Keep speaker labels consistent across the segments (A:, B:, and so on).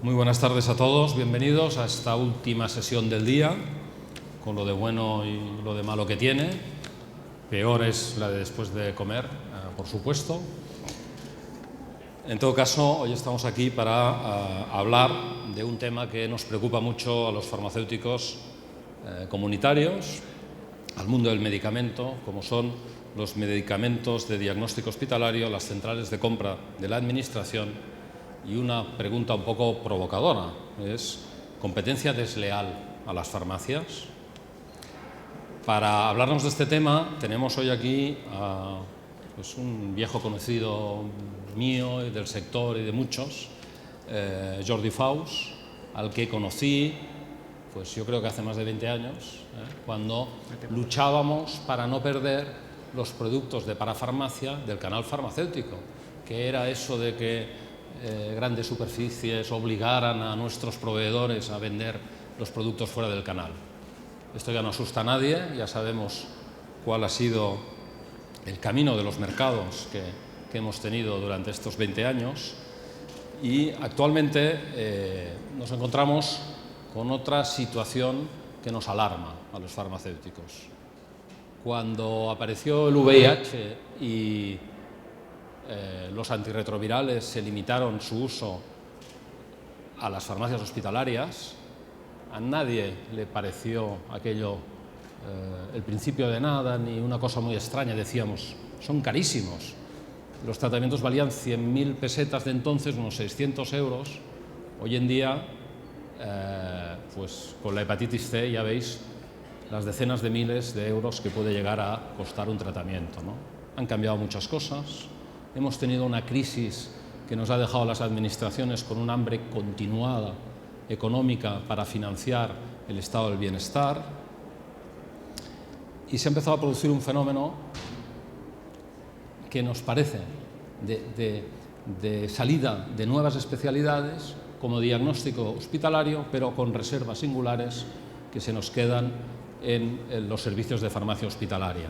A: Muy buenas tardes a todos, bienvenidos a esta última sesión del día, con lo de bueno y lo de malo que tiene. Peor es la de después de comer, por supuesto. En todo caso, hoy estamos aquí para hablar de un tema que nos preocupa mucho a los farmacéuticos comunitarios, al mundo del medicamento, como son los medicamentos de diagnóstico hospitalario, las centrales de compra de la Administración y una pregunta un poco provocadora, es ¿competencia desleal a las farmacias? Para hablarnos de este tema tenemos hoy aquí a un viejo conocido mío y del sector y de muchos, Jordi Faus, al que conocí, pues yo creo que hace más de 20 años, cuando luchábamos para no perder los productos de parafarmacia del canal farmacéutico, que era eso de que grandes superficies obligaran a nuestros proveedores a vender los productos fuera del canal. Esto ya no asusta a nadie, ya sabemos cuál ha sido el camino de los mercados que hemos tenido durante estos 20 años y actualmente nos encontramos con otra situación que nos alarma a los farmacéuticos. Cuando apareció el VIH y los antirretrovirales se limitaron su uso a las farmacias hospitalarias, a nadie le pareció aquello el principio de nada ni una cosa muy extraña. Decíamos, son carísimos. Los tratamientos valían 100.000 pesetas de entonces, unos 600 euros. Hoy en día, pues con la hepatitis C ya veis las decenas de miles de euros que puede llegar a costar un tratamiento, ¿no? Han cambiado muchas cosas. Hemos tenido una crisis que nos ha dejado a las administraciones con un hambre continuada económica para financiar el estado del bienestar y se ha empezado a producir un fenómeno que nos parece de salida de nuevas especialidades como diagnóstico hospitalario, pero con reservas singulares que se nos quedan en los servicios de farmacia hospitalaria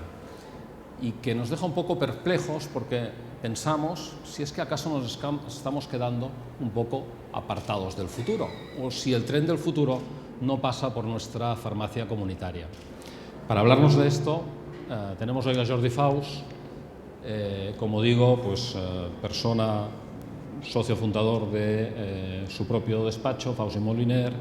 A: y que nos deja un poco perplejos porque pensamos si es que acaso nos estamos quedando un poco apartados del futuro o si el tren del futuro no pasa por nuestra farmacia comunitaria. Para hablarnos de esto tenemos hoy a Jordi Faus, como digo, pues persona, socio fundador de su propio despacho, Faus y Moliner.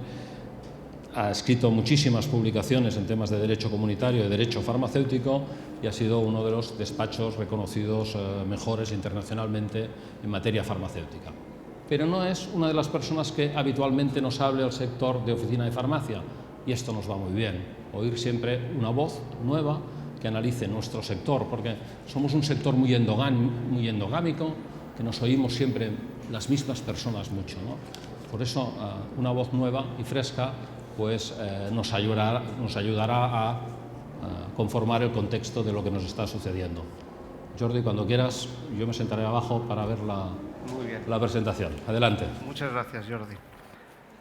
A: Ha escrito muchísimas publicaciones en temas de derecho comunitario y derecho farmacéutico y ha sido uno de los despachos reconocidos mejores internacionalmente en materia farmacéutica. Pero no es una de las personas que habitualmente nos hable al sector de oficina de farmacia y esto nos va muy bien, oír siempre una voz nueva que analice nuestro sector, porque somos un sector muy endogámico, que nos oímos siempre las mismas personas mucho, ¿no? Por eso una voz nueva y fresca pues nos ayudará a conformar el contexto de lo que nos está sucediendo. Jordi, cuando quieras, yo me sentaré abajo para ver la presentación. Adelante.
B: Muchas gracias, Jordi.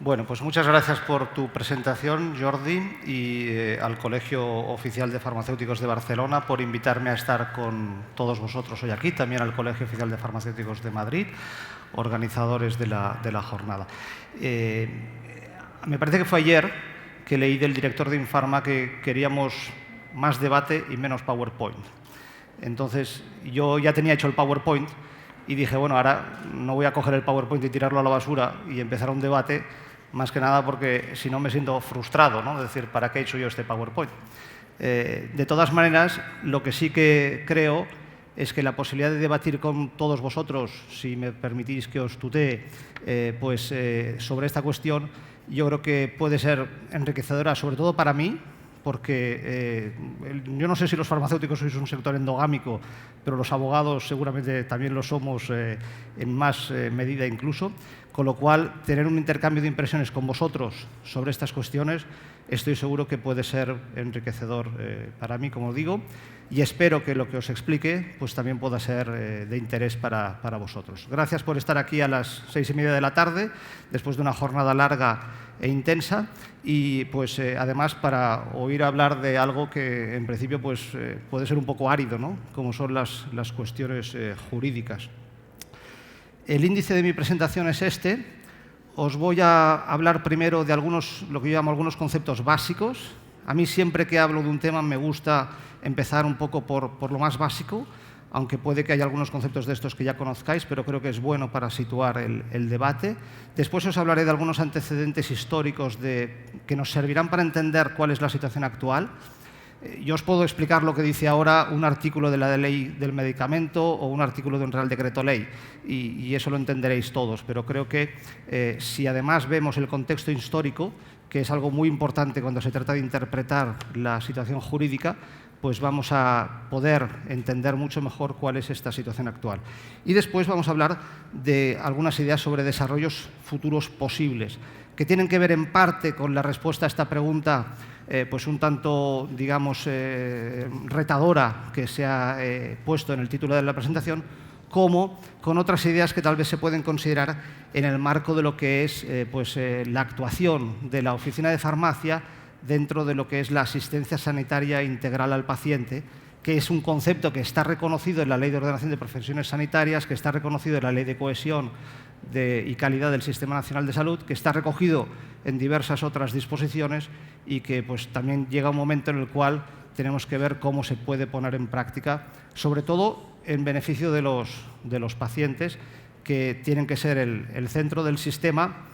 B: Bueno, pues muchas gracias por tu presentación, Jordi, y al Colegio Oficial de Farmacéuticos de Barcelona por invitarme a estar con todos vosotros hoy aquí, también al Colegio Oficial de Farmacéuticos de Madrid, organizadores de la jornada. Me parece que fue ayer que leí del director de Infarma que queríamos más debate y menos PowerPoint. Entonces, yo ya tenía hecho el PowerPoint y dije, bueno, ahora no voy a coger el PowerPoint y tirarlo a la basura y empezar un debate, más que nada porque si no me siento frustrado, ¿no? Es decir, ¿para qué he hecho yo este PowerPoint? De todas maneras, lo que sí que creo es que la posibilidad de debatir con todos vosotros, si me permitís que os tutee, sobre esta cuestión, yo creo que puede ser enriquecedora, sobre todo para mí, porque yo no sé si los farmacéuticos sois un sector endogámico, pero los abogados seguramente también lo somos en más medida incluso, con lo cual tener un intercambio de impresiones con vosotros sobre estas cuestiones estoy seguro que puede ser enriquecedor para mí, como digo, y espero que lo que os explique pues también pueda ser de interés para vosotros. Gracias por estar aquí a las 6:30 de la tarde, después de una jornada larga e intensa, y pues además para oír hablar de algo que en principio pues puede ser un poco árido, ¿no? Como son las cuestiones jurídicas. El índice de mi presentación es este. os voy a hablar primero de lo que yo llamo algunos conceptos básicos. A mí siempre que hablo de un tema me gusta empezar un poco por lo más básico, aunque puede que haya algunos conceptos de estos que ya conozcáis, pero creo que es bueno para situar el debate. Después os hablaré de algunos antecedentes históricos que nos servirán para entender cuál es la situación actual. Yo os puedo explicar lo que dice ahora un artículo de la Ley del Medicamento o un artículo de un Real Decreto Ley, y eso lo entenderéis todos, pero creo que si además vemos el contexto histórico, que es algo muy importante cuando se trata de interpretar la situación jurídica, pues vamos a poder entender mucho mejor cuál es esta situación actual. Y después vamos a hablar de algunas ideas sobre desarrollos futuros posibles, que tienen que ver en parte con la respuesta a esta pregunta pues un tanto, digamos, retadora que se ha puesto en el título de la presentación, como con otras ideas que tal vez se pueden considerar en el marco de lo que es la actuación de la Oficina de Farmacia dentro de lo que es la asistencia sanitaria integral al paciente, que es un concepto que está reconocido en la Ley de Ordenación de Profesiones Sanitarias, que está reconocido en la Ley de Cohesión y Calidad del Sistema Nacional de Salud, que está recogido en diversas otras disposiciones y que pues, también llega un momento en el cual tenemos que ver cómo se puede poner en práctica, sobre todo en beneficio de los pacientes, que tienen que ser el centro del sistema,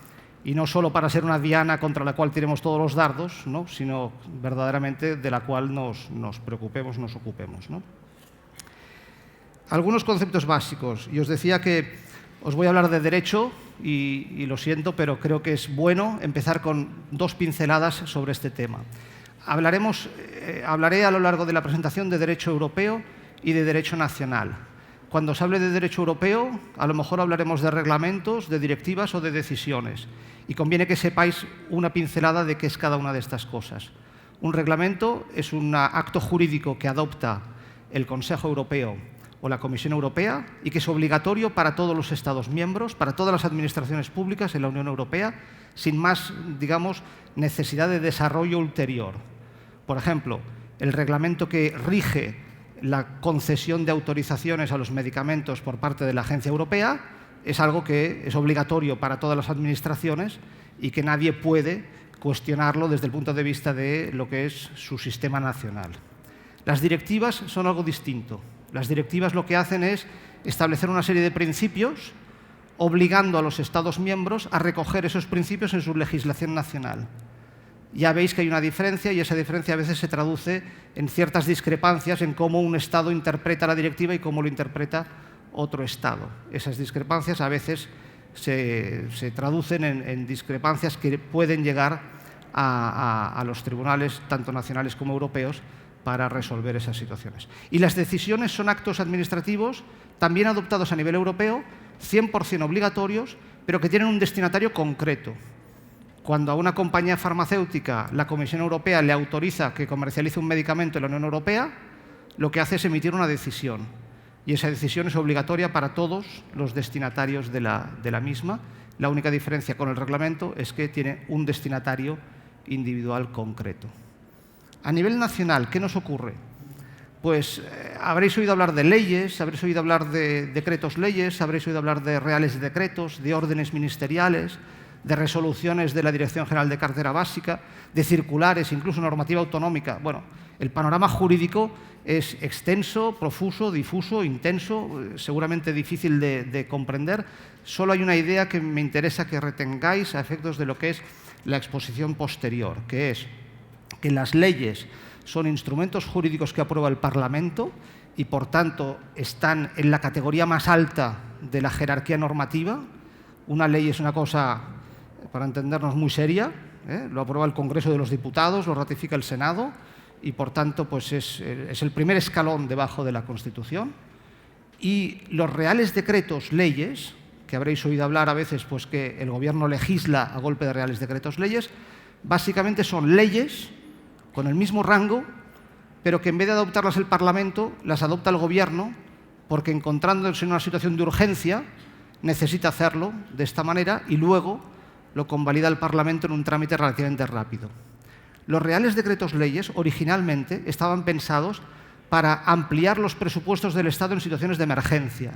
B: y no solo para ser una diana contra la cual tiremos todos los dardos, ¿no?, sino verdaderamente de la cual nos preocupemos, nos ocupemos, ¿no? Algunos conceptos básicos. Y os decía que os voy a hablar de derecho y lo siento, pero creo que es bueno empezar con dos pinceladas sobre este tema. Hablaré a lo largo de la presentación de derecho europeo y de derecho nacional. Cuando se hable de derecho europeo, a lo mejor hablaremos de reglamentos, de directivas o de decisiones. Y conviene que sepáis una pincelada de qué es cada una de estas cosas. Un reglamento es un acto jurídico que adopta el Consejo Europeo o la Comisión Europea y que es obligatorio para todos los Estados miembros, para todas las administraciones públicas en la Unión Europea, sin más, digamos, necesidad de desarrollo ulterior. Por ejemplo, el reglamento que rige la concesión de autorizaciones a los medicamentos por parte de la Agencia Europea es algo que es obligatorio para todas las administraciones y que nadie puede cuestionarlo desde el punto de vista de lo que es su sistema nacional. Las directivas son algo distinto. Las directivas lo que hacen es establecer una serie de principios obligando a los Estados miembros a recoger esos principios en su legislación nacional. Ya veis que hay una diferencia y esa diferencia a veces se traduce en ciertas discrepancias en cómo un Estado interpreta la directiva y cómo lo interpreta otro Estado. Esas discrepancias a veces se traducen en discrepancias que pueden llegar a los tribunales, tanto nacionales como europeos, para resolver esas situaciones. Y las decisiones son actos administrativos también adoptados a nivel europeo, 100% obligatorios, pero que tienen un destinatario concreto. Cuando a una compañía farmacéutica la Comisión Europea le autoriza que comercialice un medicamento en la Unión Europea, lo que hace es emitir una decisión. Y esa decisión es obligatoria para todos los destinatarios de la misma. La única diferencia con el reglamento es que tiene un destinatario individual concreto. A nivel nacional, ¿qué nos ocurre? Pues habréis oído hablar de leyes, habréis oído hablar de decretos leyes, habréis oído hablar de reales decretos, de órdenes ministeriales, de resoluciones de la Dirección General de Cartera Básica, de circulares, incluso normativa autonómica. Bueno, el panorama jurídico es extenso, profuso, difuso, intenso, seguramente difícil de comprender. Solo hay una idea que me interesa que retengáis a efectos de lo que es la exposición posterior, que es que las leyes son instrumentos jurídicos que aprueba el Parlamento y, por tanto, están en la categoría más alta de la jerarquía normativa. Una ley es una cosa, para entendernos, muy seria, lo aprueba el Congreso de los Diputados, lo ratifica el Senado y, por tanto, pues es el primer escalón debajo de la Constitución. Y los reales decretos leyes, que habréis oído hablar a veces pues que el Gobierno legisla a golpe de reales decretos leyes, básicamente son leyes con el mismo rango, pero que en vez de adoptarlas el Parlamento, las adopta el Gobierno, porque encontrándose en una situación de urgencia, necesita hacerlo de esta manera y luego lo convalida el Parlamento en un trámite relativamente rápido. Los reales decretos leyes originalmente estaban pensados para ampliar los presupuestos del Estado en situaciones de emergencia.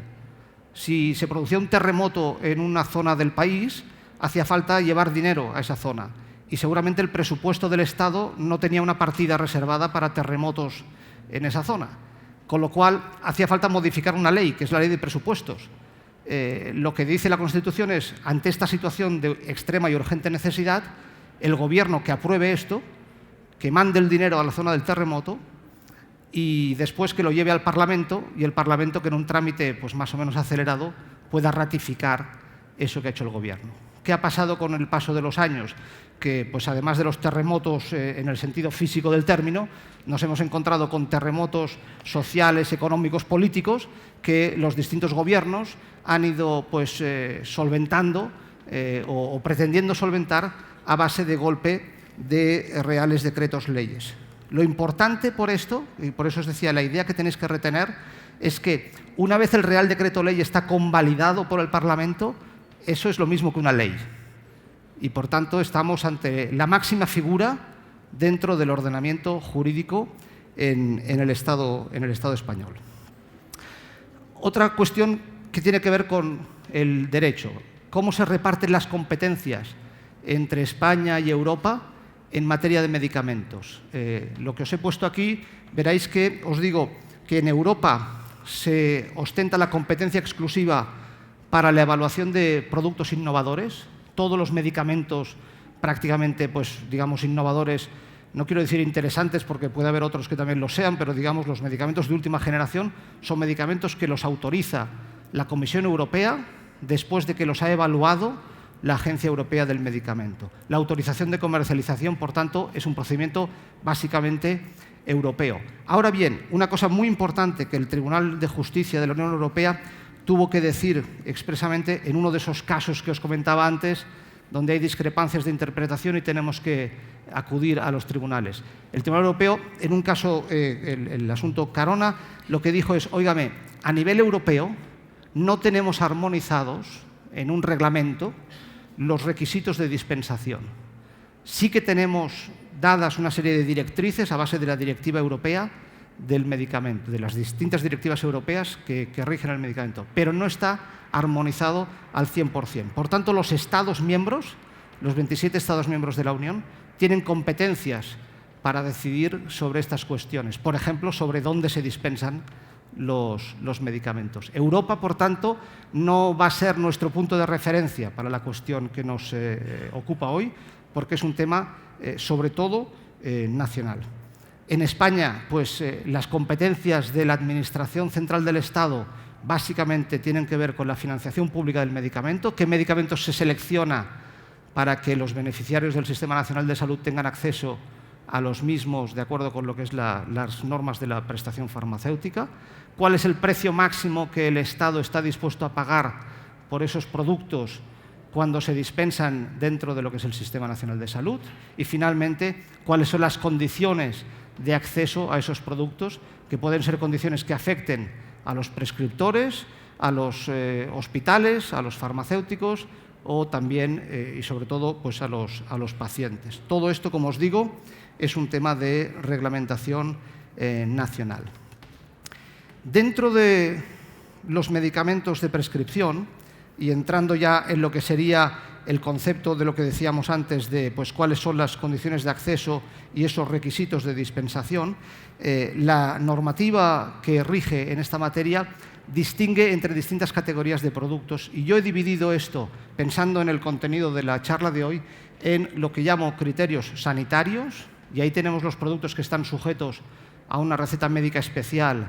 B: Si se producía un terremoto en una zona del país, hacía falta llevar dinero a esa zona y seguramente el presupuesto del Estado no tenía una partida reservada para terremotos en esa zona, con lo cual hacía falta modificar una ley, que es la Ley de Presupuestos. Lo que dice la Constitución es, ante esta situación de extrema y urgente necesidad, el Gobierno que apruebe esto, que mande el dinero a la zona del terremoto y después que lo lleve al Parlamento, y el Parlamento, que en un trámite pues, más o menos acelerado, pueda ratificar eso que ha hecho el Gobierno. ¿Qué ha pasado con el paso de los años? Que pues, además de los terremotos en el sentido físico del término, nos hemos encontrado con terremotos sociales, económicos, políticos, que los distintos gobiernos han ido pues, solventando o pretendiendo solventar a base de golpe de reales decretos leyes. Lo importante por esto, y por eso os decía, la idea que tenéis que retener, es que una vez el Real Decreto Ley está convalidado por el Parlamento, eso es lo mismo que una ley. Y por tanto estamos ante la máxima figura dentro del ordenamiento jurídico en el Estado español. Otra cuestión que tiene que ver con el derecho, cómo se reparten las competencias entre España y Europa en materia de medicamentos. Lo que os he puesto aquí, veréis que os digo que en Europa se ostenta la competencia exclusiva para la evaluación de productos innovadores. Todos los medicamentos prácticamente, pues, digamos, innovadores, no quiero decir interesantes porque puede haber otros que también lo sean, pero digamos los medicamentos de última generación son medicamentos que los autoriza la Comisión Europea después de que los ha evaluado la Agencia Europea del Medicamento. La autorización de comercialización, por tanto, es un procedimiento básicamente europeo. Ahora bien, una cosa muy importante que el Tribunal de Justicia de la Unión Europea tuvo que decir expresamente en uno de esos casos que os comentaba antes, donde hay discrepancias de interpretación y tenemos que acudir a los tribunales. El Tribunal Europeo, en un caso, el asunto Carona, lo que dijo es, óigame, a nivel europeo no tenemos armonizados en un reglamento los requisitos de dispensación. Sí que tenemos dadas una serie de directrices a base de la directiva europea del medicamento, de las distintas directivas europeas que rigen el medicamento, pero no está armonizado al 100%. Por tanto, los Estados miembros, los 27 Estados miembros de la Unión, tienen competencias para decidir sobre estas cuestiones, por ejemplo, sobre dónde se dispensan los medicamentos. Europa, por tanto, no va a ser nuestro punto de referencia para la cuestión que nos ocupa hoy, porque es un tema, sobre todo, nacional. En España, pues, las competencias de la Administración Central del Estado básicamente tienen que ver con la financiación pública del medicamento, qué medicamentos se selecciona para que los beneficiarios del Sistema Nacional de Salud tengan acceso a los mismos de acuerdo con lo que es las normas de la prestación farmacéutica, cuál es el precio máximo que el Estado está dispuesto a pagar por esos productos cuando se dispensan dentro de lo que es el Sistema Nacional de Salud y, finalmente, cuáles son las condiciones de acceso a esos productos, que pueden ser condiciones que afecten a los prescriptores, a los hospitales, a los farmacéuticos o también y sobre todo pues a los pacientes. Todo esto, como os digo, es un tema de reglamentación nacional. Dentro de los medicamentos de prescripción, y entrando ya en lo que sería el concepto de lo que decíamos antes de pues, cuáles son las condiciones de acceso y esos requisitos de dispensación, la normativa que rige en esta materia distingue entre distintas categorías de productos y yo he dividido esto, pensando en el contenido de la charla de hoy, en lo que llamo criterios sanitarios, y ahí tenemos los productos que están sujetos a una receta médica especial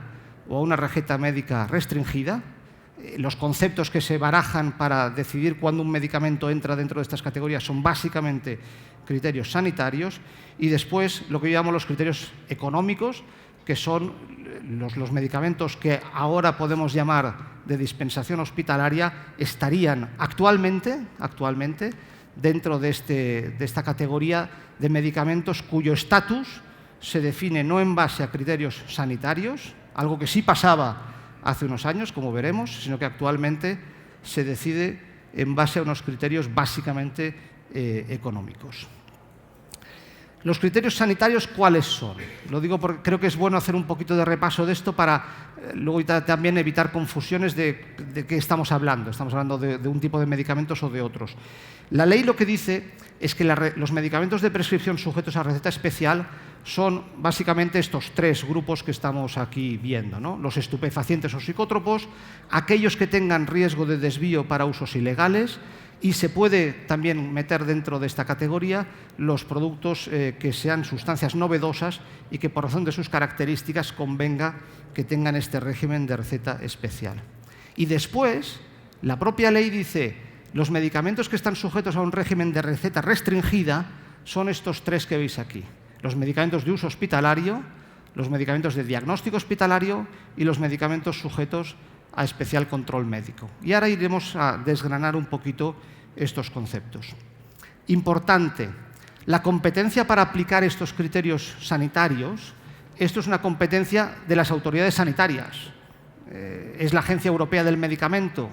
B: o a una receta médica restringida. Los conceptos que se barajan para decidir cuándo un medicamento entra dentro de estas categorías son básicamente criterios sanitarios y después lo que yo llamo los criterios económicos, que son los medicamentos que ahora podemos llamar de dispensación hospitalaria, estarían actualmente dentro de esta categoría de medicamentos cuyo estatus se define no en base a criterios sanitarios, algo que sí pasaba hace unos años, como veremos, sino que actualmente se decide en base a unos criterios básicamente económicos. Los criterios sanitarios, ¿cuáles son? Lo digo porque creo que es bueno hacer un poquito de repaso de esto para luego también evitar confusiones de qué estamos hablando. Estamos hablando de un tipo de medicamentos o de otros. La ley lo que dice es que los medicamentos de prescripción sujetos a receta especial son básicamente estos tres grupos que estamos aquí viendo, ¿no? Los estupefacientes o psicótropos, aquellos que tengan riesgo de desvío para usos ilegales, y se puede también meter dentro de esta categoría los productos que sean sustancias novedosas y que por razón de sus características convenga que tengan este régimen de receta especial. Y después, la propia ley dice, los medicamentos que están sujetos a un régimen de receta restringida son estos tres que veis aquí. Los medicamentos de uso hospitalario, los medicamentos de diagnóstico hospitalario y los medicamentos sujetos a especial control médico. Y ahora iremos a desgranar un poquito estos conceptos. Importante, la competencia para aplicar estos criterios sanitarios, esto es una competencia de las autoridades sanitarias. Es la Agencia Europea del Medicamento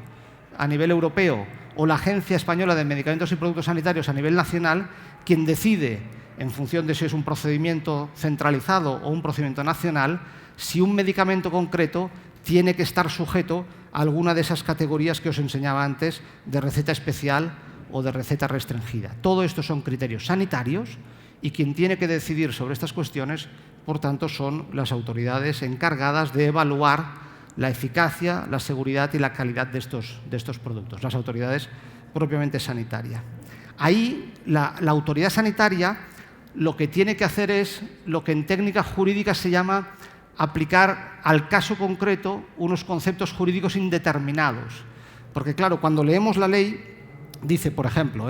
B: a nivel europeo o la Agencia Española de Medicamentos y Productos Sanitarios a nivel nacional quien decide, en función de si es un procedimiento centralizado o un procedimiento nacional, si un medicamento concreto tiene que estar sujeto a alguna de esas categorías que os enseñaba antes de receta especial o de receta restringida. Todo esto son criterios sanitarios y quien tiene que decidir sobre estas cuestiones, por tanto, son las autoridades encargadas de evaluar la eficacia, la seguridad y la calidad de estos productos, las autoridades propiamente sanitarias. Ahí la autoridad sanitaria lo que tiene que hacer es lo que en técnica jurídica se llama aplicar al caso concreto unos conceptos jurídicos indeterminados. Porque, claro, cuando leemos la ley, dice, por ejemplo,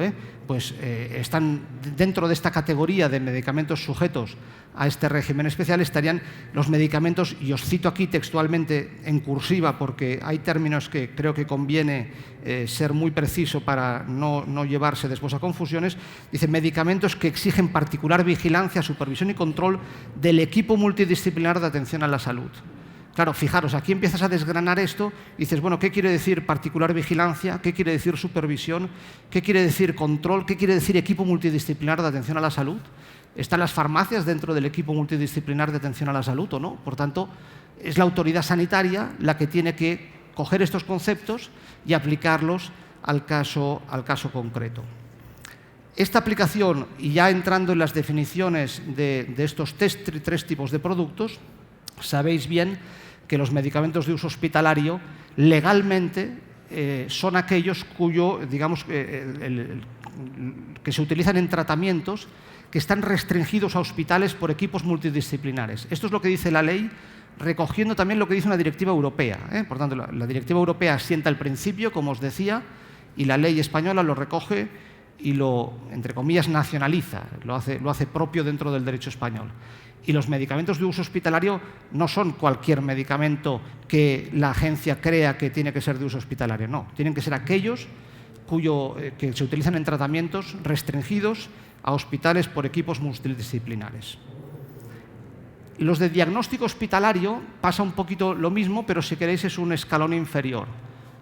B: están dentro de esta categoría de medicamentos sujetos a este régimen especial estarían los medicamentos, y os cito aquí textualmente en cursiva porque hay términos que creo que conviene ser muy preciso para no llevarse después a confusiones. Dice, medicamentos que exigen particular vigilancia, supervisión y control del equipo multidisciplinar de atención a la salud. Claro, fijaros, aquí empiezas a desgranar esto y dices, bueno, ¿qué quiere decir particular vigilancia? ¿Qué quiere decir supervisión? ¿Qué quiere decir control? ¿Qué quiere decir equipo multidisciplinar de atención a la salud? ¿Están las farmacias dentro del equipo multidisciplinar de atención a la salud o no? Por tanto, es la autoridad sanitaria la que tiene que coger estos conceptos y aplicarlos al caso concreto. Esta aplicación, y ya entrando en las definiciones de estos tres tipos de productos, sabéis bien que los medicamentos de uso hospitalario legalmente son aquellos cuyo, digamos, que se utilizan en tratamientos que están restringidos a hospitales por equipos multidisciplinares. Esto es lo que dice la ley, recogiendo también lo que dice una directiva europea. Por tanto, la directiva europea asienta el principio, como os decía, y la ley española lo recoge y lo, entre comillas, nacionaliza, lo hace propio dentro del derecho español. Y los medicamentos de uso hospitalario no son cualquier medicamento que la agencia crea que tiene que ser de uso hospitalario, no. Tienen que ser aquellos que se utilizan en tratamientos restringidos a hospitales por equipos multidisciplinares. Los de diagnóstico hospitalario pasa un poquito lo mismo, pero si queréis es un escalón inferior.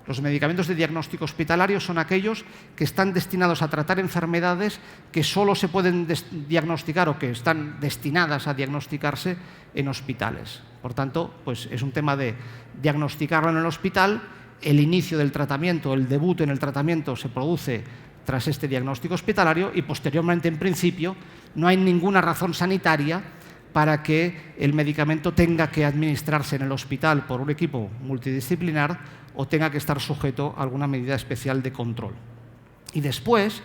B: Los medicamentos de diagnóstico hospitalario son aquellos que están destinados a tratar enfermedades que solo se pueden diagnosticar o que están destinadas a diagnosticarse en hospitales. Por tanto, pues es un tema de diagnosticarlo en el hospital, el inicio del tratamiento, el debut en el tratamiento se produce tras este diagnóstico hospitalario y posteriormente, en principio, no hay ninguna razón sanitaria para que el medicamento tenga que administrarse en el hospital por un equipo multidisciplinar o tenga que estar sujeto a alguna medida especial de control. Y después,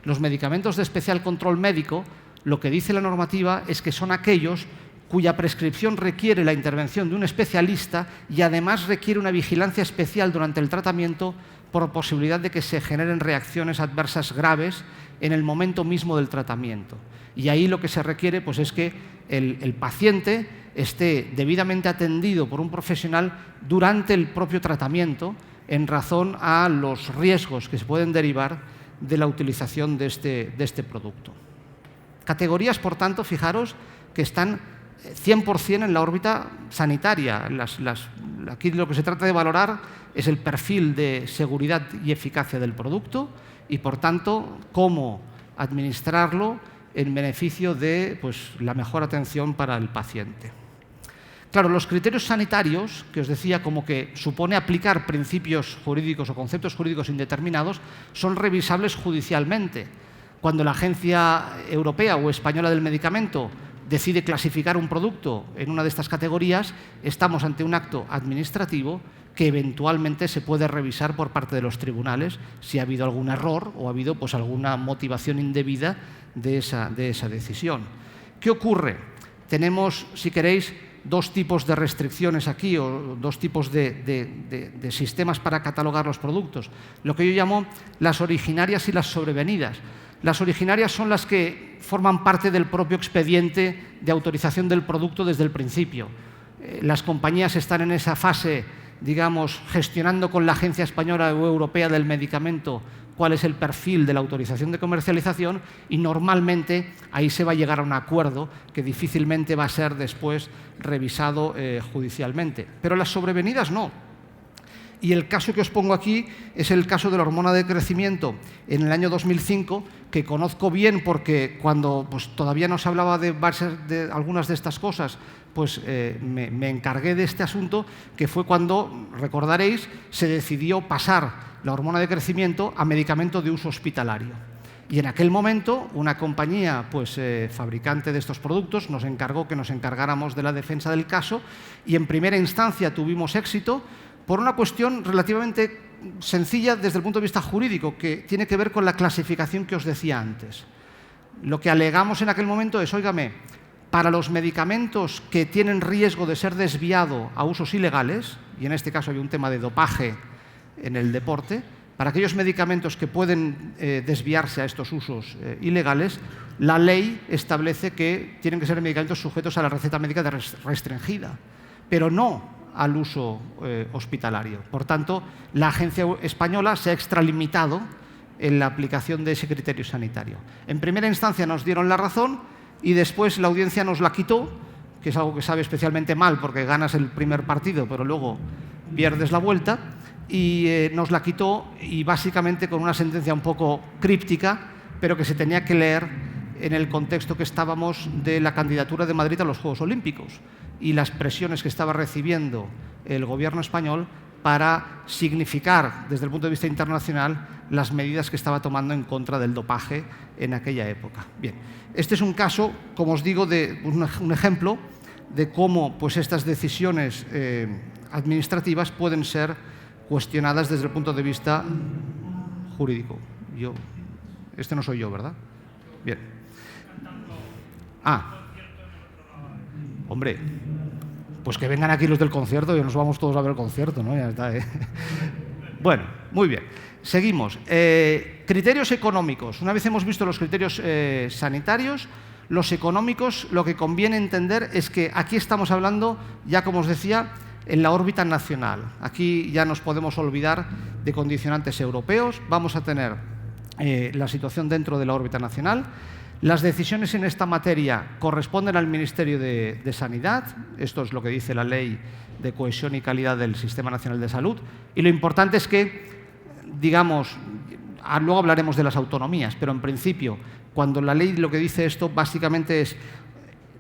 B: los medicamentos de especial control médico, lo que dice la normativa es que son aquellos cuya prescripción requiere la intervención de un especialista y además requiere una vigilancia especial durante el tratamiento por posibilidad de que se generen reacciones adversas graves en el momento mismo del tratamiento. Y ahí lo que se requiere pues, es que el paciente esté debidamente atendido por un profesional durante el propio tratamiento en razón a los riesgos que se pueden derivar de la utilización de este producto. Categorías, por tanto, fijaros que están 100% en la órbita sanitaria. Aquí lo que se trata de valorar es el perfil de seguridad y eficacia del producto y, por tanto, cómo administrarlo en beneficio de la mejor atención para el paciente. Claro, los criterios sanitarios, que os decía como que supone aplicar principios jurídicos o conceptos jurídicos indeterminados, son revisables judicialmente. Cuando la Agencia Europea o Española del Medicamento decide clasificar un producto en una de estas categorías, estamos ante un acto administrativo que eventualmente se puede revisar por parte de los tribunales si ha habido algún error o ha habido alguna motivación indebida de esa decisión. ¿Qué ocurre? Tenemos, si queréis, dos tipos de restricciones aquí, o dos tipos de sistemas para catalogar los productos. Lo que yo llamo las originarias y las sobrevenidas. Las originarias son las que forman parte del propio expediente de autorización del producto desde el principio. Las compañías están en esa fase, digamos, gestionando con la Agencia Española o Europea del Medicamento cuál es el perfil de la autorización de comercialización y normalmente ahí se va a llegar a un acuerdo que difícilmente va a ser después revisado judicialmente. Pero las sobrevenidas no. Y el caso que os pongo aquí es el caso de la hormona de crecimiento en el año 2005, que conozco bien porque cuando todavía no se hablaba de algunas de estas cosas, me encargué de este asunto, que fue cuando, recordaréis, se decidió pasar la hormona de crecimiento a medicamento de uso hospitalario. Y en aquel momento una compañía fabricante de estos productos nos encargó que nos encargáramos de la defensa del caso y en primera instancia tuvimos éxito por una cuestión relativamente sencilla desde el punto de vista jurídico, que tiene que ver con la clasificación que os decía antes. Lo que alegamos en aquel momento es, óigame, para los medicamentos que tienen riesgo de ser desviado a usos ilegales, y en este caso hay un tema de dopaje en el deporte, para aquellos medicamentos que pueden desviarse a estos usos ilegales, la ley establece que tienen que ser medicamentos sujetos a la receta médica restringida, pero no al uso hospitalario. Por tanto, la Agencia Española se ha extralimitado en la aplicación de ese criterio sanitario. En primera instancia nos dieron la razón y después la audiencia nos la quitó, que es algo que sabe especialmente mal porque ganas el primer partido pero luego pierdes la vuelta, y nos la quitó y básicamente con una sentencia un poco críptica, pero que se tenía que leer en el contexto que estábamos de la candidatura de Madrid a los Juegos Olímpicos y las presiones que estaba recibiendo el gobierno español para significar, desde el punto de vista internacional, las medidas que estaba tomando en contra del dopaje en aquella época. Bien, este es un caso, como os digo, de un ejemplo de cómo estas decisiones administrativas pueden ser cuestionadas desde el punto de vista jurídico. Este no soy yo, ¿verdad? Bien. Hombre, pues que vengan aquí los del concierto y nos vamos todos a ver el concierto, ¿no? Ya está, ¿eh? Bueno, muy bien. Seguimos. Criterios económicos. Una vez hemos visto los criterios sanitarios, los económicos, lo que conviene entender es que aquí estamos hablando, ya como os decía, en la órbita nacional. Aquí ya nos podemos olvidar de condicionantes europeos, vamos a tener la situación dentro de la órbita nacional. Las decisiones en esta materia corresponden al Ministerio de Sanidad, esto es lo que dice la Ley de Cohesión y Calidad del Sistema Nacional de Salud, y lo importante es que, digamos, luego hablaremos de las autonomías, pero en principio, cuando la ley lo que dice esto, básicamente es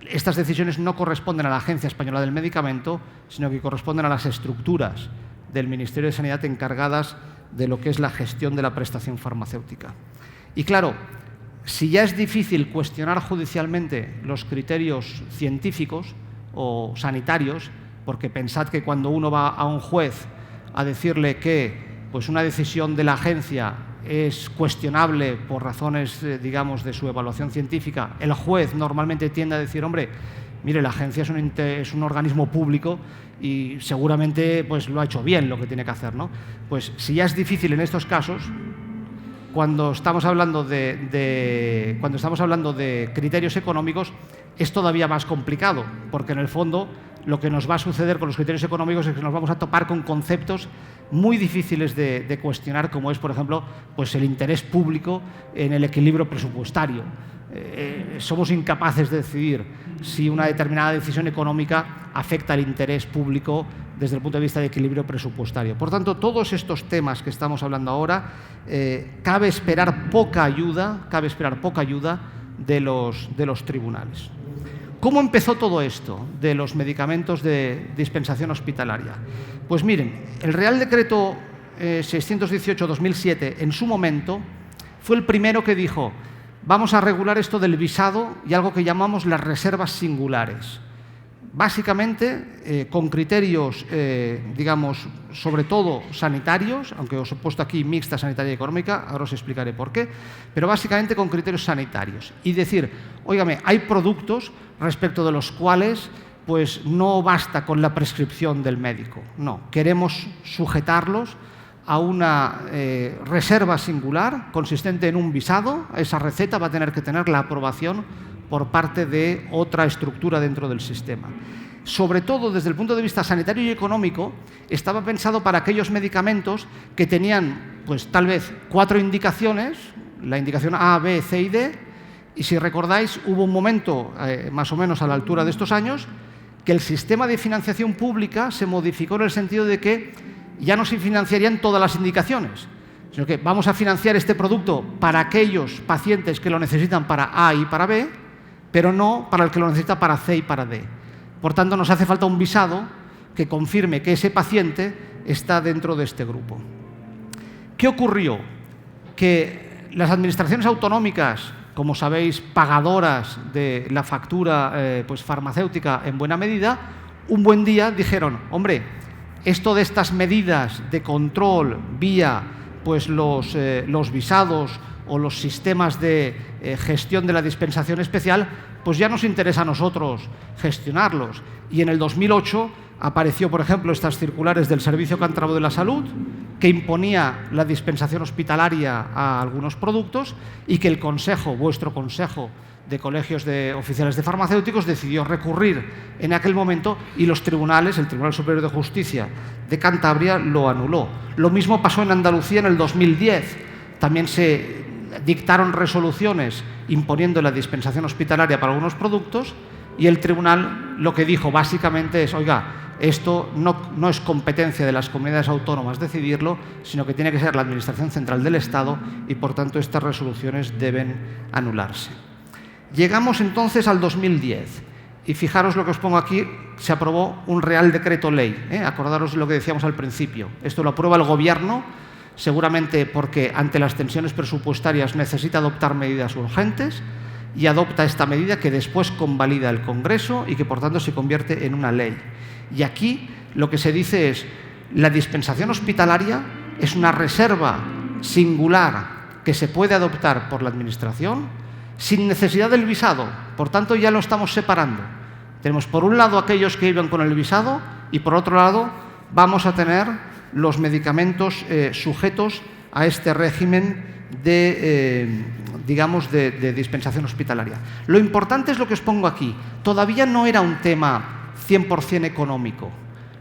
B: estas decisiones no corresponden a la Agencia Española del Medicamento, sino que corresponden a las estructuras del Ministerio de Sanidad encargadas de lo que es la gestión de la prestación farmacéutica. Y claro, si ya es difícil cuestionar judicialmente los criterios científicos o sanitarios, porque pensad que cuando uno va a un juez a decirle que una decisión de la agencia es cuestionable por razones, digamos, de su evaluación científica, el juez normalmente tiende a decir, hombre, mire, la agencia es un organismo público y seguramente lo ha hecho bien lo que tiene que hacer, ¿no? Pues si ya es difícil en estos casos, cuando estamos hablando de criterios económicos, es todavía más complicado, porque en el fondo lo que nos va a suceder con los criterios económicos es que nos vamos a topar con conceptos muy difíciles de cuestionar, como es, por ejemplo, el interés público en el equilibrio presupuestario. Somos incapaces de decidir si una determinada decisión económica afecta al interés público desde el punto de vista de equilibrio presupuestario. Por tanto, todos estos temas que estamos hablando ahora, cabe esperar poca ayuda de los tribunales. ¿Cómo empezó todo esto de los medicamentos de dispensación hospitalaria? Pues miren, el Real Decreto 618/2007, en su momento, fue el primero que dijo: vamos a regular esto del visado y algo que llamamos las reservas singulares. Básicamente, con criterios, digamos, sobre todo sanitarios, aunque os he puesto aquí mixta, sanitaria y económica, ahora os explicaré por qué, pero básicamente con criterios sanitarios. Y decir, óigame, hay productos respecto de los cuales pues no basta con la prescripción del médico. No, queremos sujetarlos a una reserva singular consistente en un visado. Esa receta va a tener que tener la aprobación por parte de otra estructura dentro del sistema. Sobre todo, desde el punto de vista sanitario y económico, estaba pensado para aquellos medicamentos que tenían, pues tal vez 4 indicaciones, la indicación A, B, C y D, y si recordáis, hubo un momento, más o menos a la altura de estos años, que el sistema de financiación pública se modificó en el sentido de que ya no se financiarían todas las indicaciones, sino que vamos a financiar este producto para aquellos pacientes que lo necesitan para A y para B, pero no para el que lo necesita para C y para D. Por tanto, nos hace falta un visado que confirme que ese paciente está dentro de este grupo. ¿Qué ocurrió? Que las administraciones autonómicas, como sabéis, pagadoras de la factura pues farmacéutica en buena medida, un buen día dijeron, hombre, esto de estas medidas de control vía pues los visados o los sistemas de gestión de la dispensación especial, pues ya nos interesa a nosotros gestionarlos. Y en el 2008 apareció, por ejemplo, estas circulares del Servicio Cántabro de la Salud, que imponía la dispensación hospitalaria a algunos productos y que el Consejo, vuestro Consejo de Colegios de Oficiales de Farmacéuticos, decidió recurrir en aquel momento y los tribunales, el Tribunal Superior de Justicia de Cantabria, lo anuló. Lo mismo pasó en Andalucía en el 2010. También se dictaron resoluciones imponiendo la dispensación hospitalaria para algunos productos y el tribunal lo que dijo básicamente es, oiga, esto no es competencia de las comunidades autónomas decidirlo, sino que tiene que ser la Administración Central del Estado y, por tanto, estas resoluciones deben anularse. Llegamos entonces al 2010 y fijaros lo que os pongo aquí, se aprobó un Real Decreto Ley, acordaros de lo que decíamos al principio. Esto lo aprueba el Gobierno, seguramente porque ante las tensiones presupuestarias necesita adoptar medidas urgentes y adopta esta medida que después convalida el Congreso y que por tanto se convierte en una ley. Y aquí lo que se dice es, la dispensación hospitalaria es una reserva singular que se puede adoptar por la Administración sin necesidad del visado, por tanto ya lo estamos separando. Tenemos por un lado aquellos que iban con el visado y por otro lado vamos a tener los medicamentos sujetos a este régimen de, digamos, de dispensación hospitalaria. Lo importante es lo que os pongo aquí. Todavía no era un tema 100% económico.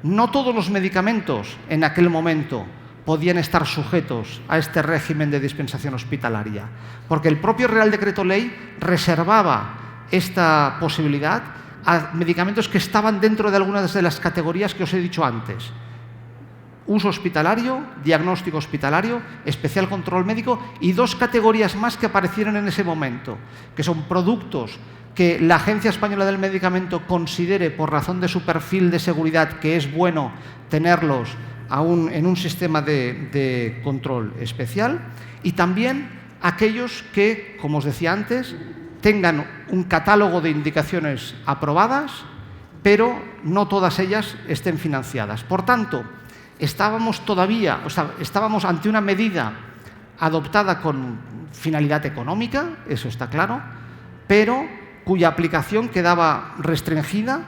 B: No todos los medicamentos en aquel momento podían estar sujetos a este régimen de dispensación hospitalaria, porque el propio Real Decreto Ley reservaba esta posibilidad a medicamentos que estaban dentro de algunas de las categorías que os he dicho antes. Uso hospitalario, diagnóstico hospitalario, especial control médico y 2 categorías más que aparecieron en ese momento, que son productos que la Agencia Española del Medicamento considere por razón de su perfil de seguridad que es bueno tenerlos en un sistema de control especial, y también aquellos que, como os decía antes, tengan un catálogo de indicaciones aprobadas, pero no todas ellas estén financiadas. Por tanto, estábamos ante una medida adoptada con finalidad económica, eso está claro, pero cuya aplicación quedaba restringida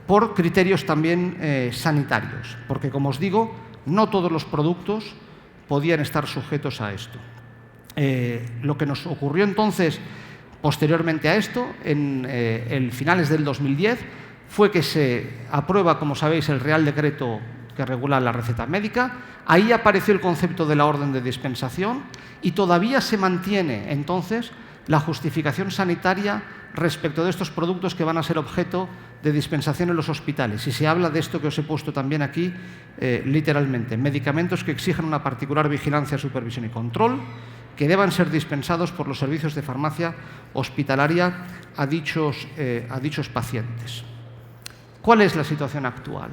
B: por criterios también sanitarios, porque, como os digo, no todos los productos podían estar sujetos a esto. Lo que nos ocurrió entonces, posteriormente a esto, en finales del 2010, fue que se aprueba, como sabéis, el Real Decreto que regula la receta médica. Ahí apareció el concepto de la orden de dispensación y todavía se mantiene entonces la justificación sanitaria respecto de estos productos que van a ser objeto de dispensación en los hospitales. Y se habla de esto que os he puesto también aquí, literalmente, medicamentos que exigen una particular vigilancia, supervisión y control, que deban ser dispensados por los servicios de farmacia hospitalaria a dichos pacientes. ¿Cuál es la situación actual?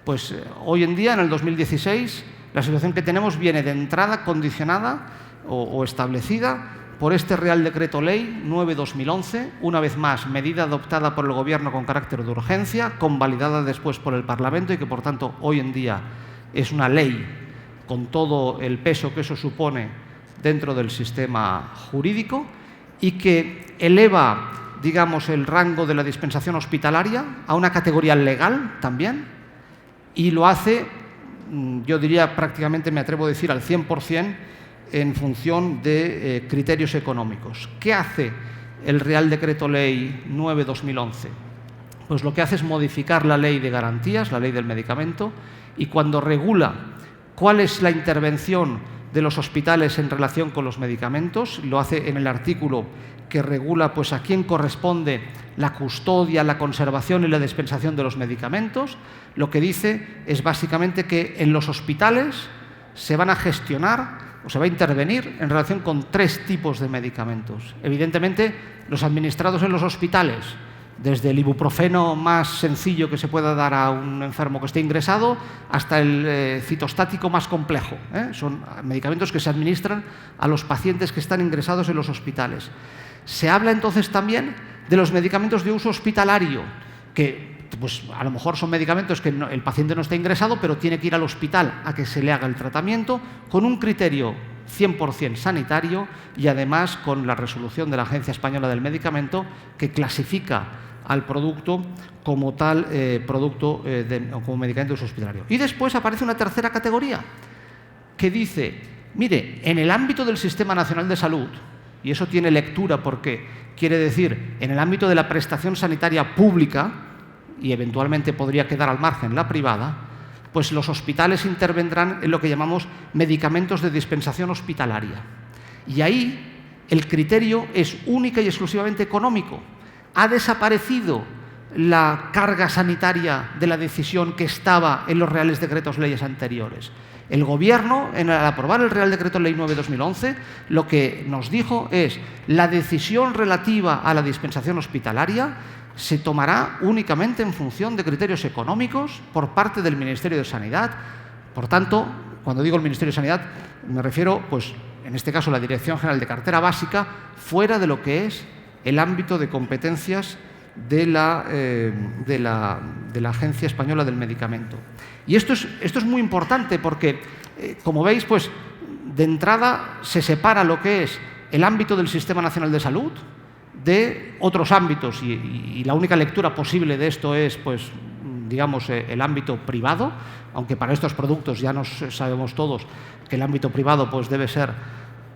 B: Pues hoy en día, en el 2016, la situación que tenemos viene de entrada condicionada o establecida por este Real Decreto Ley 9/2011, una vez más, medida adoptada por el Gobierno con carácter de urgencia, convalidada después por el Parlamento y que, por tanto, hoy en día es una ley con todo el peso que eso supone dentro del sistema jurídico y que eleva, digamos, el rango de la dispensación hospitalaria a una categoría legal también y lo hace, yo diría prácticamente, me atrevo a decir, al 100% en función de criterios económicos. ¿Qué hace el Real Decreto Ley 9/2011? Pues lo que hace es modificar la Ley de Garantías, la Ley del Medicamento, y cuando regula cuál es la intervención de los hospitales en relación con los medicamentos, lo hace en el artículo que regula pues, a quién corresponde la custodia, la conservación y la dispensación de los medicamentos. Lo que dice es básicamente que en los hospitales se van a gestionar o se va a intervenir en relación con 3 tipos de medicamentos. Evidentemente, los administrados en los hospitales, desde el ibuprofeno más sencillo que se pueda dar a un enfermo que esté ingresado hasta el citostático más complejo. Son medicamentos que se administran a los pacientes que están ingresados en los hospitales. Se habla entonces también de los medicamentos de uso hospitalario, que pues, a lo mejor son medicamentos que el paciente no está ingresado, pero tiene que ir al hospital a que se le haga el tratamiento con un criterio 100% sanitario y además con la resolución de la Agencia Española del Medicamento que clasifica al producto como tal como medicamento de uso hospitalario. Y después aparece una tercera categoría que dice, mire, en el ámbito del Sistema Nacional de Salud, y eso tiene lectura porque quiere decir en el ámbito de la prestación sanitaria pública, y eventualmente podría quedar al margen la privada, pues los hospitales intervendrán en lo que llamamos medicamentos de dispensación hospitalaria. Y ahí el criterio es única y exclusivamente económico. Ha desaparecido la carga sanitaria de la decisión que estaba en los Reales Decretos Leyes anteriores. El Gobierno, al aprobar el Real Decreto Ley 9/2011, lo que nos dijo es la decisión relativa a la dispensación hospitalaria se tomará únicamente en función de criterios económicos por parte del Ministerio de Sanidad. Por tanto, cuando digo el Ministerio de Sanidad, me refiero, pues, en este caso, la Dirección General de Cartera Básica, fuera de lo que es el ámbito de competencias de la Agencia Española del Medicamento. Y esto es muy importante porque, como veis, pues, de entrada se separa lo que es el ámbito del Sistema Nacional de Salud de otros ámbitos y la única lectura posible de esto es, pues, digamos, el ámbito privado, aunque para estos productos ya nos sabemos todos que el ámbito privado pues, debe ser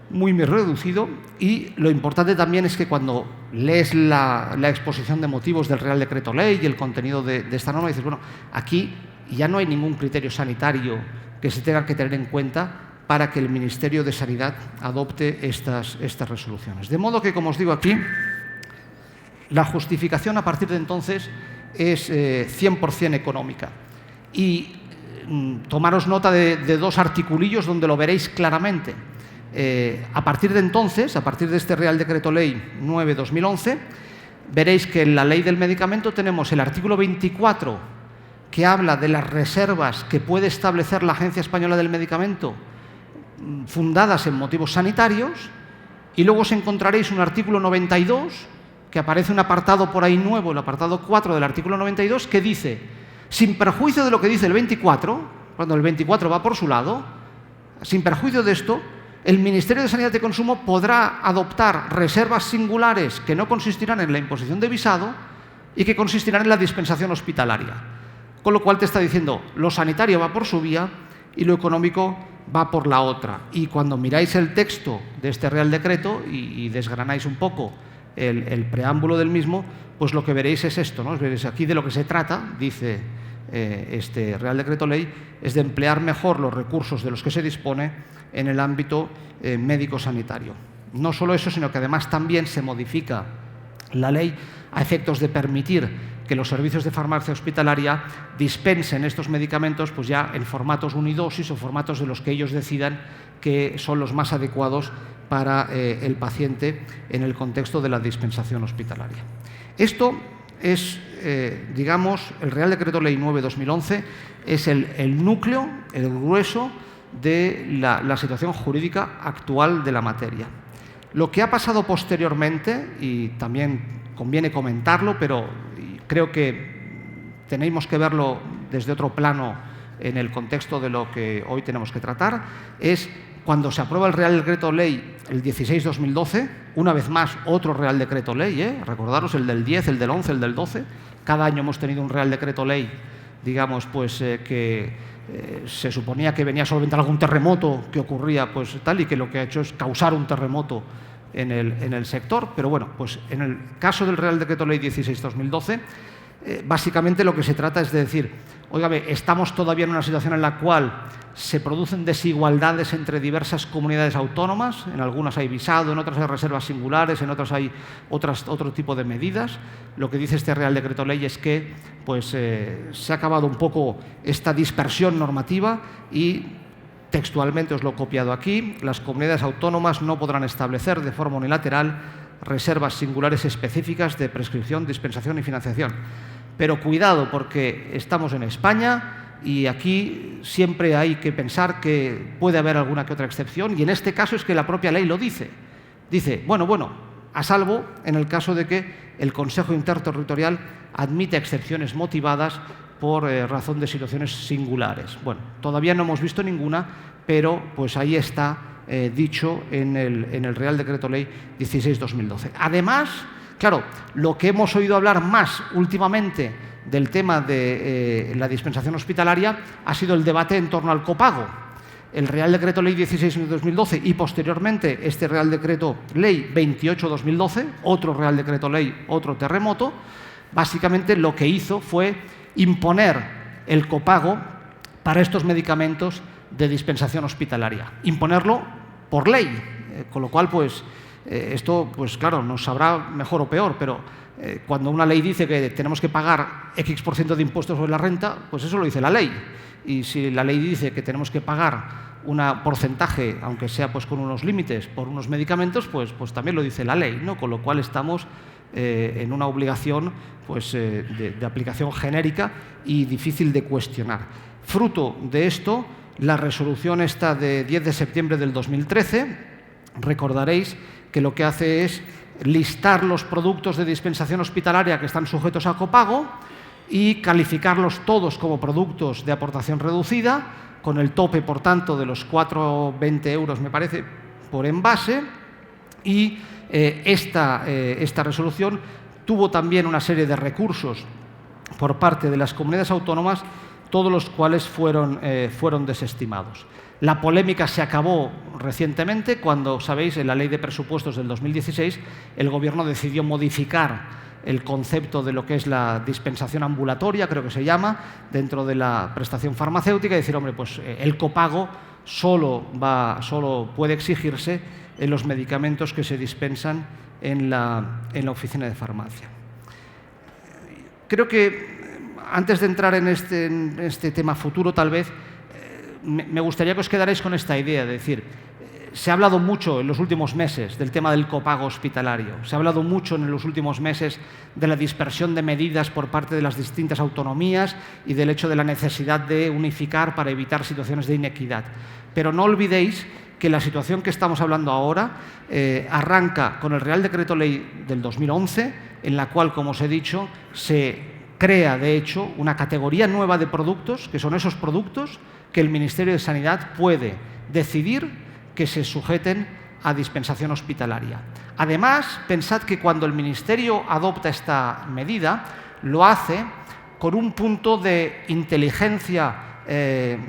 B: muy reducido. Y lo importante también es que cuando lees la exposición de motivos del Real Decreto Ley y el contenido de esta norma, dices, bueno, aquí ya no hay ningún criterio sanitario que se tenga que tener en cuenta para que el Ministerio de Sanidad adopte estas resoluciones. De modo que, como os digo aquí, la justificación a partir de entonces es 100% económica. Y tomaros nota de 2 articulillos donde lo veréis claramente. A partir de entonces, a partir de este Real Decreto Ley 9/2011, veréis que en la Ley del Medicamento tenemos el artículo 24 que habla de las reservas que puede establecer la Agencia Española del Medicamento fundadas en motivos sanitarios, y luego os encontraréis un artículo 92 que aparece un apartado por ahí nuevo, el apartado 4 del artículo 92, que dice, sin perjuicio de lo que dice el 24, cuando el 24 va por su lado, sin perjuicio de esto, el Ministerio de Sanidad y Consumo podrá adoptar reservas singulares que no consistirán en la imposición de visado y que consistirán en la dispensación hospitalaria. Con lo cual te está diciendo, lo sanitario va por su vía y lo económico va por la otra. Y cuando miráis el texto de este Real Decreto y desgranáis un poco el preámbulo del mismo, pues lo que veréis es esto, ¿no? Veréis aquí de lo que se trata, dice este Real Decreto Ley, es de emplear mejor los recursos de los que se dispone en el ámbito médico-sanitario. No solo eso, sino que además también se modifica la ley a efectos de permitir que los servicios de farmacia hospitalaria dispensen estos medicamentos pues ya en formatos unidosis o formatos de los que ellos decidan que son los más adecuados para el paciente en el contexto de la dispensación hospitalaria. Esto es, digamos, el Real Decreto Ley 9/2011 es el núcleo, el grueso de la situación jurídica actual de la materia. Lo que ha pasado posteriormente, y también conviene comentarlo, pero creo que tenemos que verlo desde otro plano en el contexto de lo que hoy tenemos que tratar, es cuando se aprueba el Real Decreto Ley el 16/2012, una vez más otro Real Decreto Ley, recordaros el del 10, el del 11, el del 12, cada año hemos tenido un Real Decreto Ley, digamos, pues que se suponía que venía a solventar algún terremoto que ocurría, pues tal, y que lo que ha hecho es causar un terremoto en el sector. Pero bueno, pues en el caso del Real Decreto Ley 16/2012, básicamente lo que se trata es de decir, óigame, estamos todavía en una situación en la cual se producen desigualdades entre diversas comunidades autónomas, en algunas hay visado, en otras hay reservas singulares, en otras hay otro tipo de medidas. Lo que dice este Real Decreto Ley es que pues, se ha acabado un poco esta dispersión normativa y, textualmente os lo he copiado aquí, las comunidades autónomas no podrán establecer de forma unilateral reservas singulares específicas de prescripción, dispensación y financiación. Pero cuidado, porque estamos en España y aquí siempre hay que pensar que puede haber alguna que otra excepción, y en este caso es que la propia ley lo dice. Dice, bueno, a salvo en el caso de que el Consejo Interterritorial admite excepciones motivadas por razón de situaciones singulares. Bueno, todavía no hemos visto ninguna, pero pues ahí está dicho en el Real Decreto Ley 16/2012. Además, claro, lo que hemos oído hablar más últimamente del tema de la dispensación hospitalaria ha sido el debate en torno al copago. El Real Decreto Ley 16/2012 y posteriormente este Real Decreto Ley 28/2012, otro Real Decreto Ley, otro terremoto, básicamente lo que hizo fue imponer el copago para estos medicamentos de dispensación hospitalaria. Imponerlo por ley, con lo cual, pues, esto, pues claro, nos sabrá mejor o peor, pero cuando una ley dice que tenemos que pagar X% de impuestos sobre la renta, pues eso lo dice la ley. Y si la ley dice que tenemos que pagar un porcentaje, aunque sea pues con unos límites, por unos medicamentos, pues también lo dice la ley, ¿no? Con lo cual estamos en una obligación pues, de aplicación genérica y difícil de cuestionar. Fruto de esto, la resolución esta de 10 de septiembre del 2013, recordaréis que lo que hace es listar los productos de dispensación hospitalaria que están sujetos a copago y calificarlos todos como productos de aportación reducida, con el tope, por tanto, de los 4,20 euros, me parece, por envase. Y esta resolución tuvo también una serie de recursos por parte de las comunidades autónomas, todos los cuales fueron desestimados. La polémica se acabó recientemente cuando, sabéis, en la Ley de Presupuestos del 2016 el Gobierno decidió modificar el concepto de lo que es la dispensación ambulatoria, creo que se llama, dentro de la prestación farmacéutica, y decir, hombre, pues el copago solo puede exigirse en los medicamentos que se dispensan en la oficina de farmacia. Creo que antes de entrar en este tema futuro, tal vez, me gustaría que os quedarais con esta idea de decir, se ha hablado mucho en los últimos meses del tema del copago hospitalario, se ha hablado mucho en los últimos meses de la dispersión de medidas por parte de las distintas autonomías y del hecho de la necesidad de unificar para evitar situaciones de inequidad. Pero no olvidéis que la situación que estamos hablando ahora arranca con el Real Decreto Ley del 2011, en la cual, como os he dicho, se crea, de hecho, una categoría nueva de productos, que son esos productos que el Ministerio de Sanidad puede decidir que se sujeten a dispensación hospitalaria. Además, pensad que cuando el Ministerio adopta esta medida, lo hace con un punto de inteligencia,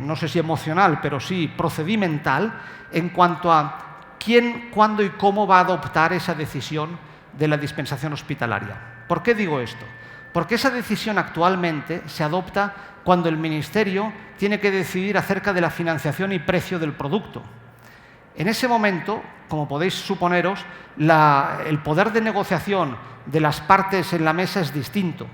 B: no sé si emocional, pero sí procedimental, en cuanto a quién, cuándo y cómo va a adoptar esa decisión de la dispensación hospitalaria. ¿Por qué digo esto? Porque esa decisión actualmente se adopta cuando el Ministerio tiene que decidir acerca de la financiación y precio del producto. En ese momento, como podéis suponeros, el poder de negociación de las partes en la mesa es distinto.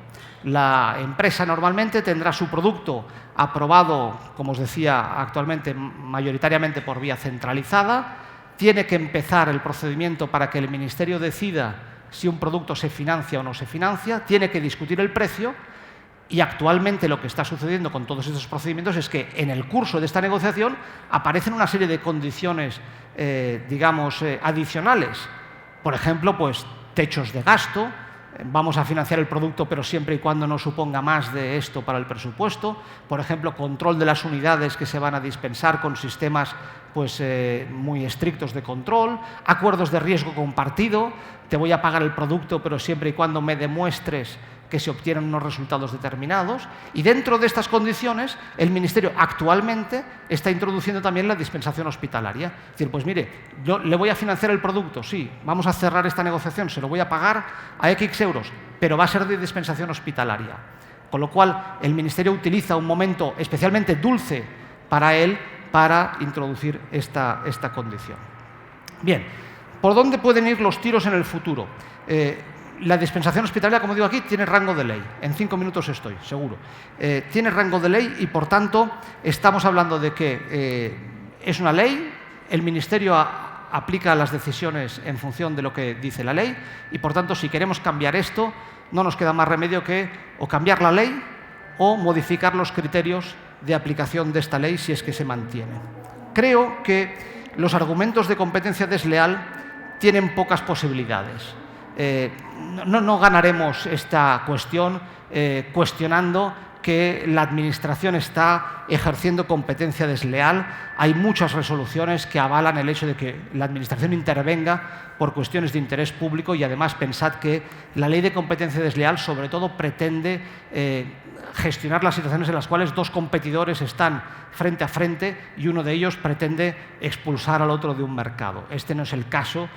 B: La empresa normalmente tendrá su producto aprobado, como os decía, actualmente mayoritariamente por vía centralizada, tiene que empezar el procedimiento para que el Ministerio decida si un producto se financia o no se financia, tiene que discutir el precio, y actualmente lo que está sucediendo con todos estos procedimientos es que en el curso de esta negociación aparecen una serie de condiciones, digamos, adicionales. Por ejemplo, pues techos de gasto. Vamos a financiar el producto, pero siempre y cuando no suponga más de esto para el presupuesto. Por ejemplo, control de las unidades que se van a dispensar con sistemas pues, muy estrictos de control. Acuerdos de riesgo compartido. Te voy a pagar el producto, pero siempre y cuando me demuestres que se obtienen unos resultados determinados. Y dentro de estas condiciones, el Ministerio actualmente está introduciendo también la dispensación hospitalaria. Es decir, pues mire, yo le voy a financiar el producto, sí, vamos a cerrar esta negociación, se lo voy a pagar a X euros, pero va a ser de dispensación hospitalaria. Con lo cual, el Ministerio utiliza un momento especialmente dulce para él para introducir esta condición. Bien, ¿por dónde pueden ir los tiros en el futuro? La dispensación hospitalaria, como digo aquí, tiene rango de ley. En 5 minutos estoy, seguro. Tiene rango de ley y, por tanto, estamos hablando de que es una ley, el Ministerio aplica las decisiones en función de lo que dice la ley y, por tanto, si queremos cambiar esto, no nos queda más remedio que o cambiar la ley o modificar los criterios de aplicación de esta ley si es que se mantiene. Creo que los argumentos de competencia desleal tienen pocas posibilidades. No ganaremos esta cuestión cuestionando que la Administración está ejerciendo competencia desleal. Hay muchas resoluciones que avalan el hecho de que la Administración intervenga por cuestiones de interés público y, además, pensad que la ley de competencia desleal sobre todo pretende gestionar las situaciones en las cuales dos competidores están frente a frente y uno de ellos pretende expulsar al otro de un mercado. Este no es el caso.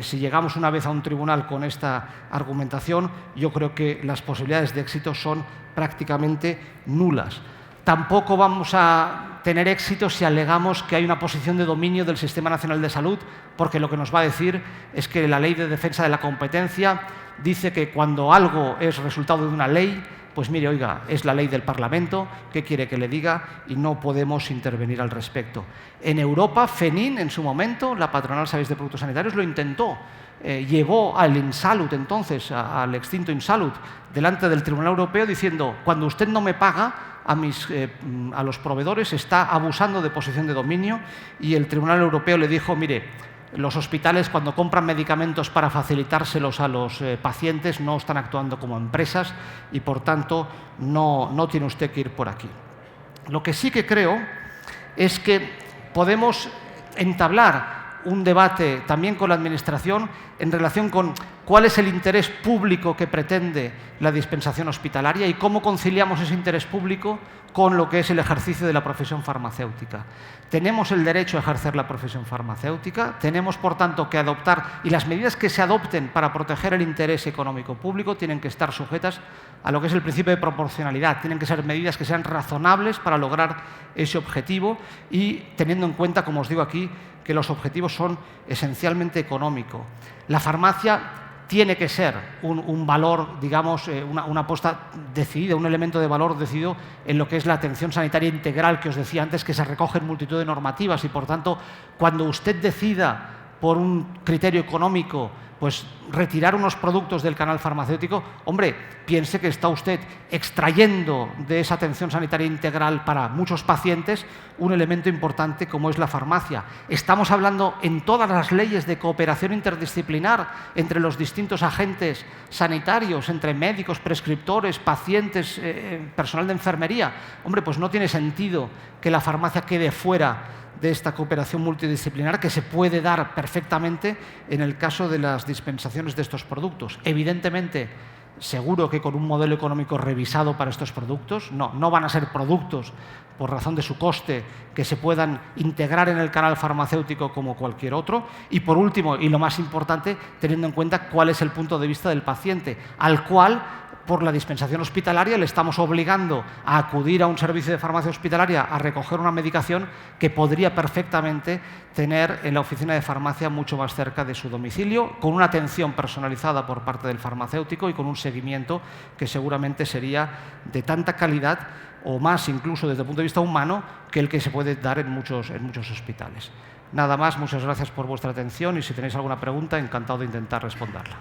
B: Si llegamos una vez a un tribunal con esta argumentación, yo creo que las posibilidades de éxito son prácticamente nulas. Tampoco vamos a tener éxito si alegamos que hay una posición de dominio del Sistema Nacional de Salud, porque lo que nos va a decir es que la Ley de Defensa de la Competencia dice que cuando algo es resultado de una ley, pues mire, oiga, es la ley del Parlamento, ¿qué quiere que le diga? Y no podemos intervenir al respecto. En Europa, FENIN, en su momento, la patronal, sabéis, de productos sanitarios, lo intentó. Llevó al Insalud, entonces, al extinto Insalud, delante del Tribunal Europeo diciendo, cuando usted no me paga a los proveedores, está abusando de posición de dominio, y el Tribunal Europeo le dijo, mire, los hospitales, cuando compran medicamentos para facilitárselos a los pacientes, no están actuando como empresas y, por tanto, no tiene usted que ir por aquí. Lo que sí que creo es que podemos entablar un debate también con la Administración en relación con cuál es el interés público que pretende la dispensación hospitalaria y cómo conciliamos ese interés público con lo que es el ejercicio de la profesión farmacéutica. Tenemos el derecho a ejercer la profesión farmacéutica, tenemos, por tanto, que adoptar, y las medidas que se adopten para proteger el interés económico público tienen que estar sujetas a lo que es el principio de proporcionalidad, tienen que ser medidas que sean razonables para lograr ese objetivo y teniendo en cuenta, como os digo aquí, que los objetivos son esencialmente económicos. La farmacia tiene que ser un valor, digamos, una apuesta decidida, un elemento de valor decidido en lo que es la atención sanitaria integral que os decía antes, que se recoge en multitud de normativas y, por tanto, cuando usted decida por un criterio económico pues retirar unos productos del canal farmacéutico, hombre, piense que está usted extrayendo de esa atención sanitaria integral para muchos pacientes un elemento importante como es la farmacia. Estamos hablando en todas las leyes de cooperación interdisciplinar entre los distintos agentes sanitarios, entre médicos, prescriptores, pacientes, personal de enfermería. Hombre, pues no tiene sentido que la farmacia quede fuera de esta cooperación multidisciplinar que se puede dar perfectamente en el caso de las dispensaciones de estos productos. Evidentemente, seguro que con un modelo económico revisado para estos productos, no van a ser productos por razón de su coste que se puedan integrar en el canal farmacéutico como cualquier otro. Y por último, y lo más importante, teniendo en cuenta cuál es el punto de vista del paciente, al cual por la dispensación hospitalaria le estamos obligando a acudir a un servicio de farmacia hospitalaria a recoger una medicación que podría perfectamente tener en la oficina de farmacia mucho más cerca de su domicilio, con una atención personalizada por parte del farmacéutico y con un seguimiento que seguramente sería de tanta calidad o más incluso desde el punto de vista humano que el que se puede dar en muchos hospitales. Nada más, muchas gracias por vuestra atención y si tenéis alguna pregunta, encantado de intentar responderla.